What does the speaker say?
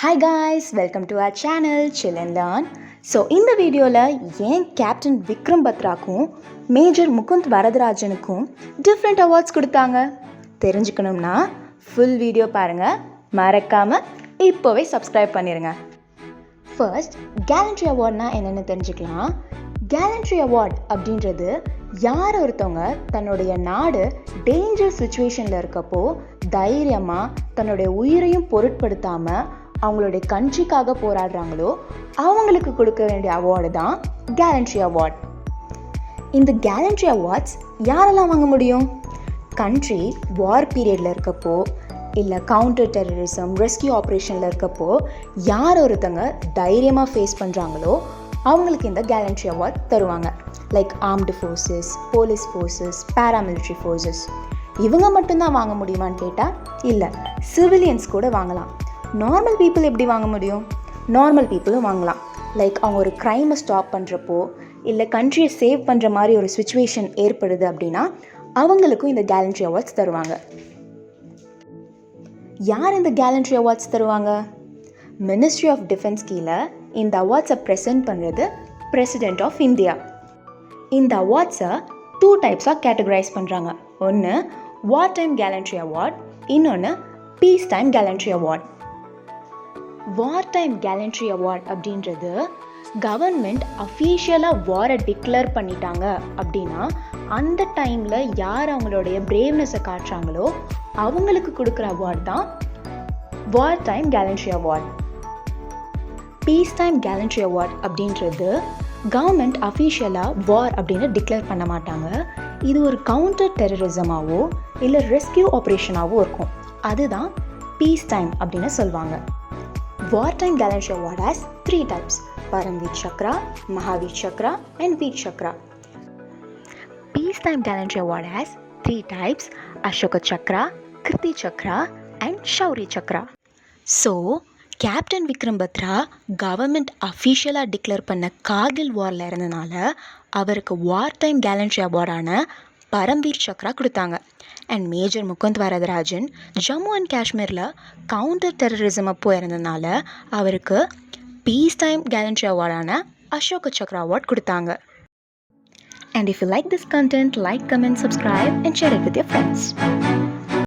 Hi guys, welcome to our channel chill and learn. So இந்த வீடியோவில் ஏன் captain Vikram பத்ராக்கும் மேஜர் முகுந்த் வரதராஜனுக்கும் டிஃப்ரெண்ட் அவார்ட்ஸ் கொடுத்தாங்க தெரிஞ்சுக்கணும்னா ஃபுல் வீடியோ பாருங்கள். மறக்காமல் இப்போவே சப்ஸ்கிரைப் பண்ணிடுங்க. ஃபர்ஸ்ட், கேலண்ட்ரி அவார்ட்னா என்னென்னு தெரிஞ்சுக்கலாம். கேலண்ட்ரி அவார்ட் அப்படின்றது யார் ஒருத்தவங்க தன்னுடைய நாடு டேஞ்சர் சுச்சுவேஷனில் இருக்கப்போ தைரியமாக தன்னுடைய உயிரையும் பொருட்படுத்தாமல் அவங்களுடைய கண்ட்ரிக்காக போராடுறாங்களோ அவங்களுக்கு கொடுக்க வேண்டிய அவார்டு தான் கேலண்ட்ரி அவார்ட். இந்த கேலண்ட்ரி அவார்ட்ஸ் யாரெல்லாம் வாங்க முடியும்? கண்ட்ரி வார் பீரியடில் இருக்கப்போ, இல்லை கவுண்டர் டெரரிசம் ரெஸ்கியூ ஆப்ரேஷனில் இருக்கப்போ யார் ஒருத்தங்க தைரியமாக ஃபேஸ் பண்ணுறாங்களோ அவங்களுக்கு இந்த கேலண்ட்ரி அவார்ட் தருவாங்க. Like armed forces, police forces, paramilitary forces. இவங்க மட்டும்தான் வாங்க முடியுமான்னு கேட்டால் இல்லை, சிவிலியன்ஸ் கூட வாங்கலாம். நார்மல் பீப்புள் எப்படி வாங்க முடியும்? நார்மல் பீப்புளும் வாங்கலாம். லைக் அவங்க ஒரு க்ரைமை ஸ்டாப் பண்ணுறப்போ, இல்லை கண்ட்ரியை சேவ் பண்ணுற மாதிரி ஒரு சுச்சுவேஷன் ஏற்படுது அப்படின்னா அவங்களுக்கும் இந்த கேலண்ட்ரி அவார்ட்ஸ் தருவாங்க. யார் இந்த கேலண்ட்ரி அவார்ட்ஸ் தருவாங்க? மினிஸ்ட்ரி ஆஃப் டிஃபென்ஸ் கீழே இந்த அவார்ட்ஸை ப்ரெசென்ட் பண்ணுறது பிரசிடென்ட் ஆஃப் இந்தியா. இந்த அவார்ட்ஸை 2 டைப்ஸாக கேட்டகரைஸ் பண்ணுறாங்க. ஒன்று வார் டைம் கேலண்ட்ரி அவார்ட், இன்னொன்று peace time gallantry award. War time gallantry award அப்படின்றது கவர்மெண்ட் அஃபீஷியலாக வாரை டிக்ளேர் பண்ணிட்டாங்க அப்படின்னா அந்த டைமில் யார் அவங்களுடைய பிரேவ்னஸை காட்டுறாங்களோ அவங்களுக்கு கொடுக்குற அவார்ட் தான் war time gallantry award. Peace time gallantry award அப்படின்றது கவர்மெண்ட் அஃபீஷியலாக வார் அப்படின்னு டிக்ளேர் பண்ண மாட்டாங்க. இது ஒரு கவுண்டர் டெரரிசமாகவோ இல்லை ரெஸ்கியூ ஆப்ரேஷனாகவோ இருக்கும். அதுதான் பீஸ் டைம் அப்படின்னு சொல்லுவாங்க. War Time Gallantry Award has 3 types: Paramveer Chakra, Mahavir Chakra and Veer Chakra. Peace Time Gallantry Award has 3 types: Ashoka Chakra, Kirti Chakra and Shauri Chakra. So, captain Vikram Batra government அஃபீஷியலாக declare பண்ண கார்கில் வாரில் இருந்தனால அவருக்கு war time gallantry அவார்டான பரம்வீர் சக்ரா கொடுத்தாங்க. And major Mukund Varadarajan Jammu and காஷ்மீரில் counter terrorism அப்போ இருந்ததுனால அவருக்கு பீஸ் டைம் கேலண்ட்ரி அவார்டான அசோக சக்ரா அவார்ட் கொடுத்தாங்க. And if you like this content, like, comment, subscribe and share it with your friends.